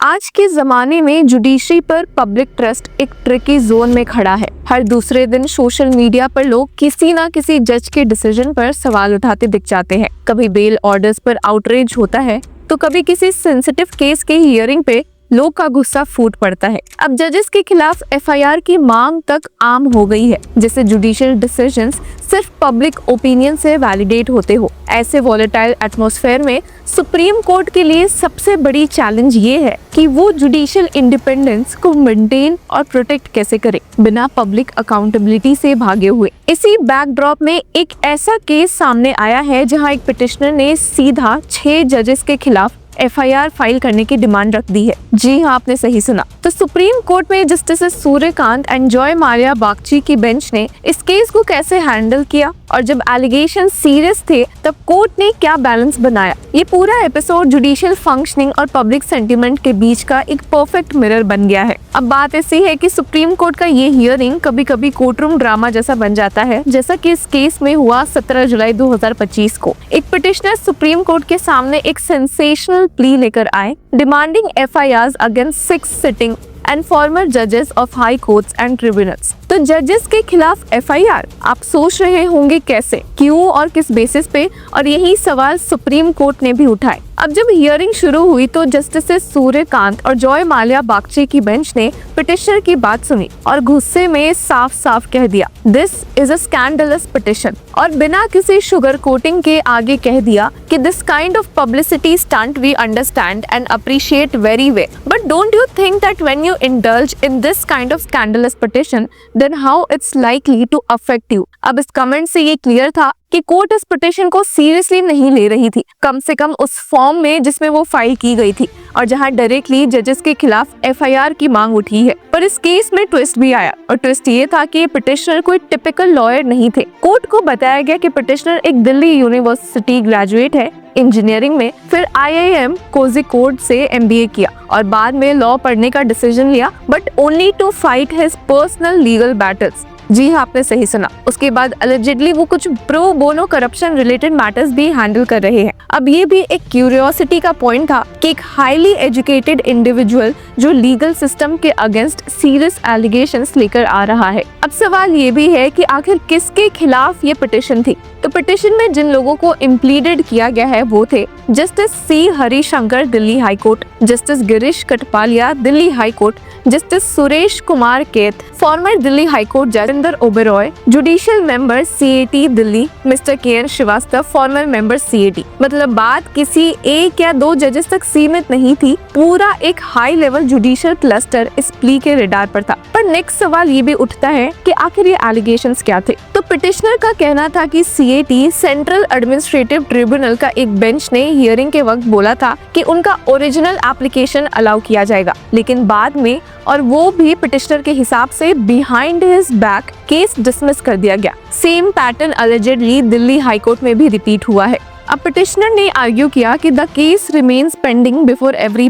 आज के जमाने में जुडिशरी पर पब्लिक ट्रस्ट एक ट्रिकी जोन में खड़ा है। हर दूसरे दिन सोशल मीडिया पर लोग किसी ना किसी जज के डिसीजन पर सवाल उठाते दिख जाते हैं। कभी बेल ऑर्डर्स पर आउटरीच होता है तो कभी किसी सेंसिटिव केस के हियरिंग पे लोग का गुस्सा फूट पड़ता है। अब जजेस के खिलाफ एफआईआर की मांग तक आम हो गई है, जैसे जुडिशियल डिसीजंस सिर्फ पब्लिक ओपिनियन से वैलिडेट होते हो। ऐसे वॉलेटाइल एटमॉस्फेयर में सुप्रीम कोर्ट के लिए सबसे बड़ी चैलेंज ये है कि वो जुडिशियल इंडिपेंडेंस को मेंटेन और प्रोटेक्ट कैसे करे बिना पब्लिक अकाउंटेबिलिटी से भागे हुए। इसी बैकड्रॉप में एक ऐसा केस सामने आया है जहां एक पिटिशनर ने सीधा 6 जजेस के खिलाफ एफआईआर फाइल करने की डिमांड रख दी है। जी हाँ, आपने सही सुना। तो सुप्रीम कोर्ट में justice Suryakant and Joy Mallya Bagchi की बेंच ने इस केस को कैसे हैंडल किया और जब एलिगेशन सीरियस थे तब कोर्ट ने क्या बैलेंस बनाया। ये पूरा एपिसोड जुडिशियल फंक्शनिंग और पब्लिक सेंटिमेंट के बीच का एक परफेक्ट मिरर बन गया है। अब बात ऐसी है कि सुप्रीम कोर्ट का ये हियरिंग कभी कभी कोर्टरूम ड्रामा जैसा बन जाता है, जैसा कि इस केस में हुआ 17 जुलाई 2025 को। एक पिटिशनर सुप्रीम कोर्ट के सामने एक सेंसेशनल प्ली लेकर आए, demanding FIRs against 6 sitting and former जजेस of high courts and tribunals. तो जजेस के खिलाफ एफआईआर, आप सोच रहे होंगे कैसे, क्यों और किस बेसिस पे, और यही सवाल सुप्रीम कोर्ट ने भी उठाए। अब जब हियरिंग शुरू हुई तो जस्टिस सूर्यकांत और जॉय माल्या बागची की बेंच ने पिटिशनर की बात सुनी और गुस्से में साफ साफ कह दिया, this is a scandalous petition, और बिना किसी शुगर कोटिंग के आगे कह दिया कि this kind of publicity stunt we understand and appreciate very well, but don't you think that when you indulge in this kind of scandalous petition, then how it's likely to affect you। अब इस comment से ये clear था कि court इस petition को seriously नहीं ले रही थी, कम से कम उस फॉर्म में जिसमें वो फाइल की गई थी और जहां डायरेक्टली जजेस के खिलाफ एफआईआर की मांग उठी है। पर इस केस में ट्विस्ट भी आया, और ट्विस्ट ये था कि पिटिशनर कोई टिपिकल लॉयर नहीं थे। कोर्ट को बताया गया कि पिटिशनर एक दिल्ली यूनिवर्सिटी ग्रेजुएट है इंजीनियरिंग में, फिर IIM कोझिकोड से MBA किया और बाद में लॉ पढ़ने का डिसीजन लिया, but only to fight his personal legal battles. जी हाँ, आपने सही सुना। उसके बाद अलिजिडली वो कुछ pro bono corruption related matters भी हैंडल कर रहे हैं। अब ये भी एक क्यूरियोसिटी का पॉइंट था कि एक हाईली एजुकेटेड इंडिविजुअल जो लीगल सिस्टम के अगेंस्ट सीरियस एलिगेशंस लेकर आ रहा है। अब सवाल ये भी है कि आखिर किसके खिलाफ ये पिटिशन थी। तो पिटिशन में जिन लोगों को इम्प्लीडेड किया गया है वो थे justice C Harishankar Delhi high court, justice Girish Kathpalia Delhi high court, justice Suresh Kumar Kait former Delhi high court जज Oberoi, judicial member CAT Delhi mister KN Srivastava former member CAT। मतलब बात किसी एक या 2 जजेस तक सीमित नहीं थी, पूरा एक हाई लेवल जुडिशियल क्लस्टर इस प्ली के रडार पर था। पर नेक्स्ट सवाल ये भी उठता है कि आखिर ये एलिगेशंस क्या थे। तो पिटिशनर का कहना था कि CAT सेंट्रल एडमिनिस्ट्रेटिव ट्रिब्यूनल का एक बेंच ने हियरिंग के वक्त बोला था कि उनका ओरिजिनल एप्लीकेशन अलाउ किया जाएगा, लेकिन बाद में, और वो भी पिटिशनर के हिसाब से behind his back, case dismiss कर दिया गया। Same pattern allegedly Delhi high court में भी रिपीट हुआ है। अब पिटिशनर ने आर्ग्यू किया कि the case remains pending before every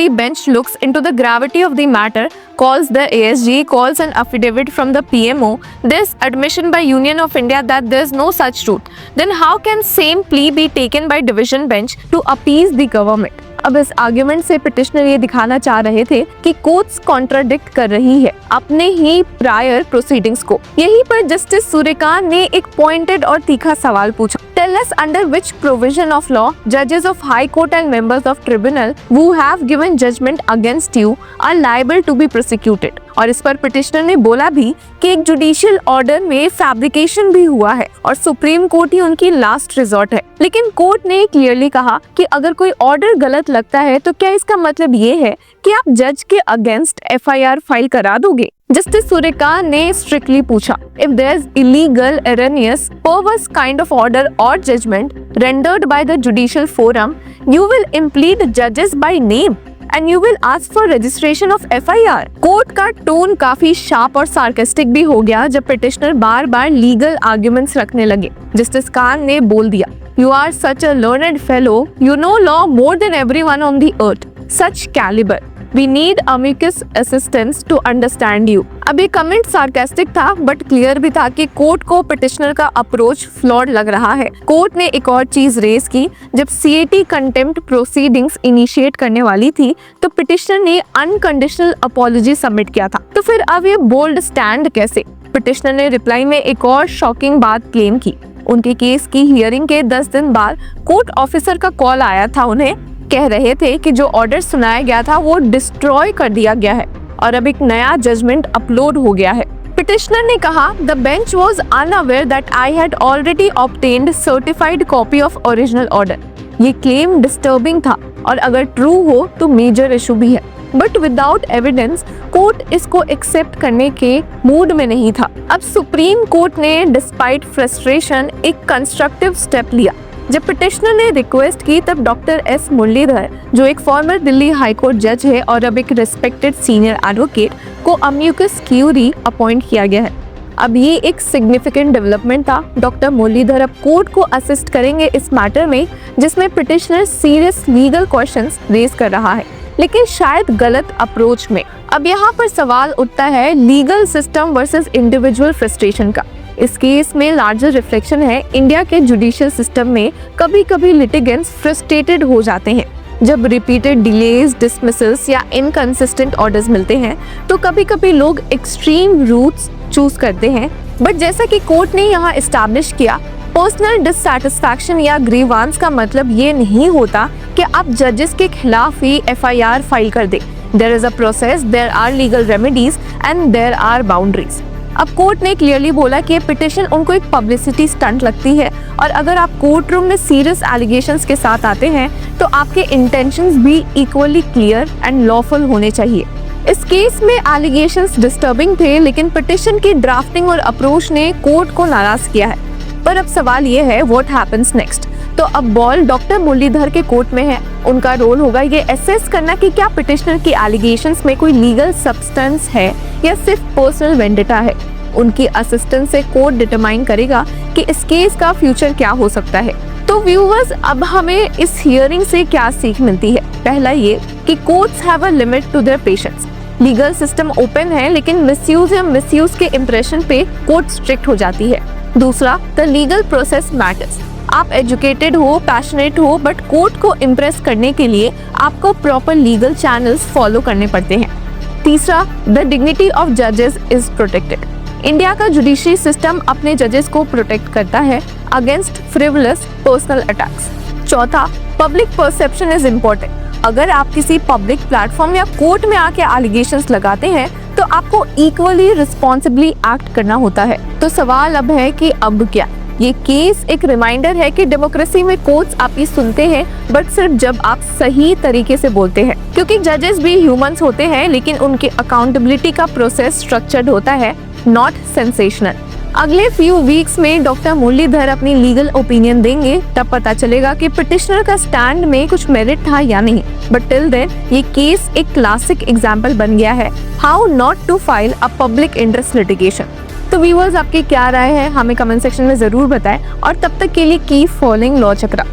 bench looks into the gravity of the matter, calls the ASG, calls an affidavit from the PMO, this admission by Union of India that there is no such route, then how can same plea be taken by division bench to appease the government। अब इस argument से petitioner ये दिखाना चाह रहे थे कि courts contradict कर रही है अपने ही प्रायर प्रोसीडिंग्स को। यहीं पर जस्टिस सूर्यकांत ने एक पॉइंटेड और तीखा सवाल पूछा, tell us under which provision of law जजेस of high court and members of tribunal who have given judgment against you are liable to be prosecuted. और इस पर पिटिशनर ने बोला भी कि एक जुडिशियल ऑर्डर में फैब्रिकेशन भी हुआ है और सुप्रीम कोर्ट ही उनकी लास्ट रिजॉर्ट है। लेकिन कोर्ट ने क्लियरली कहा कि अगर कोई ऑर्डर गलत लगता है तो क्या इसका मतलब ये है कि आप जज के अगेंस्ट एफआईआर फाइल करा दोगे। जस्टिस सूर्यकांत ने स्ट्रिक्टली पूछा, if there is illegal, erroneous, perverse kind of order or judgment rendered by the judicial forum, you will implead judges by name and you will ask for registration of FIR। Court का tone काफी sharp और sarcastic भी हो गया जब petitioner बार बार legal arguments रखने लगे। Justice कान ने बोल दिया, you are such a learned fellow, you know law more than everyone on the earth, such caliber। We need amicus assistance to understand you. अब ये कमेंट सार्कास्टिक था बट क्लियर भी था कि कोर्ट को पिटिशनर का अप्रोच फ्लॉड लग रहा है। कोर्ट ने एक और चीज रेज की, जब CAT कंटेम्प्ट प्रोसीडिंग्स इनिशिएट करने वाली थी तो पिटिशनर ने अनकंडीशनल अपॉलजी सबमिट किया था। तो फिर अब ये बोल्ड स्टैंड कैसे? पिटिशनर ने रिप्लाई में एक और शॉकिंग बात क्लेम की। उनके केस की हियरिंग के 10 दिन बाद कोर्ट ऑफिसर का कॉल आया था उन्हें, कह रहे थे कि जो ऑर्डर सुनाया गया था वो डिस्ट्रॉय कर दिया गया है और अब एक नया जजमेंट अपलोड हो गया है। पिटिशनर ने कहा, the bench was unaware that I had already obtained certified copy of original order. ये क्लेम डिस्टर्बिंग था और अगर ट्रू हो तो मेजर इशू भी है, बट विदाउट एविडेंस कोर्ट इसको एक्सेप्ट करने के मूड में नहीं था। अब सुप्रीम कोर्ट ने डिस्पाइट फ्रस्ट्रेशन एक कंस्ट्रक्टिव स्टेप लिया। जब पिटिशनर ने रिक्वेस्ट की तब डॉक्टर S मुरलीधर, जो एक फॉर्मर दिल्ली हाई कोर्ट जज है और अब एक रिस्पेक्टेड सीनियर एडवोकेट, को अम्यूकस क्यूरी अपॉइंट किया गया है। अब ये एक सिग्निफिकेंट डेवलपमेंट था। डॉक्टर मुरलीधर अब कोर्ट को असिस्ट करेंगे इस मैटर में जिसमें petitioner serious legal questions raise कर रहा है, लेकिन शायद गलत अप्रोच में। अब यहाँ पर सवाल उठता है legal system versus individual frustration का। इस केस में लार्जर रिफ्लेक्शन है इंडिया के जुडिशियल सिस्टम में कभी कभी लिटिगेंट्स फ्रस्ट्रेटेड हो जाते हैं जब रिपीटेड डिलेज, डिसमिसल्स या इनकंसिस्टेंट ऑर्डर्स मिलते हैं। तो कभी कभी लोग एक्सट्रीम रूट्स चूज करते हैं, बट जैसा कि कोर्ट ने यहाँ एस्टैब्लिश किया, पर्सनल डिससैटिस्फैक्शन या ग्रीवांस का मतलब ये नहीं होता कि आप जजेस के खिलाफ ही FIR फाइल कर दे। There is a process, there are legal remedies and there are boundaries. अब कोर्ट ने क्लियरली बोला कि पिटिशन उनको एक पब्लिसिटी स्टंट लगती है और अगर आप कोर्ट रूम में सीरियस एलिगेशंस के साथ आते हैं तो आपके इंटेंशंस भी इक्वली क्लियर एंड लॉफुल होने चाहिए। इस केस में एलिगेशंस डिस्टर्बिंग थे, लेकिन पिटिशन की ड्राफ्टिंग और अप्रोच ने कोर्ट को नाराज किया है। पर अब सवाल ये है, व्हाट हैपेंस नेक्स्ट? तो अब बॉल डॉक्टर मुरलीधर के कोर्ट में है। उनका रोल होगा ये असेस करना कि क्या पिटिशनर की एलिगेशंस में कोई लीगल सब्सटेंस है या सिर्फ पर्सनल वेंडेटा है। उनकी असिस्टेंस से कोर्ट डिटरमाइन करेगा कि इस केस का फ्यूचर क्या हो सकता है। तो व्यूअर्स, अब हमें इस हियरिंग से क्या सीख मिलती है? पहला ये कि courts have a limit to their patience. Legal system open है, लेकिन मिसयूज या मिसयूज के इंप्रेशन पे कोर्ट स्ट्रिक्ट हो जाती है। दूसरा, द लीगल प्रोसेस मैटर्स। आप एजुकेटेड हो, पैशनेट हो, बट कोर्ट को इम्प्रेस करने के लिए आपको प्रॉपर लीगल चैनल्स फॉलो करने पड़ते हैं। तीसरा, द डिग्निटी ऑफ जजेस इज प्रोटेक्टेड। इंडिया का जुडिशरी सिस्टम अपने जजेस को प्रोटेक्ट करता है अगेंस्ट फ्रिवलस पर्सनल अटैक्स। चौथा, पब्लिक परसेप्शन इज इम्पोर्टेंट। अगर आप किसी पब्लिक प्लेटफॉर्म या कोर्ट में आके एलिगेशंस लगाते हैं तो आपको इक्वली रिस्पॉन्सिबली एक्ट करना होता है। तो सवाल अब है कि अब क्या? ये केस एक रिमाइंडर है कि डेमोक्रेसी में कोर्ट्स आपकी सुनते हैं, बट सिर्फ जब आप सही तरीके से बोलते हैं, क्योंकि जजेस भी ह्यूमंस होते हैं, लेकिन उनकी अकाउंटेबिलिटी का प्रोसेस स्ट्रक्चर्ड होता है, नॉट सेंसेशनल। अगले फ्यू वीक्स में डॉक्टर मुरलीधर अपनी लीगल ओपिनियन देंगे, तब पता चलेगा कि पिटिशनर का स्टैंड में कुछ मेरिट था या नहीं। बट टिल देन ये केस एक क्लासिक एग्जाम्पल बन गया है how not to file a public interest litigation. तो व्यूअर्स, आपकी क्या राय है हमें कमेंट सेक्शन में जरूर बताएं और तब तक के लिए कीप फॉलोइंग लॉ चक्रा।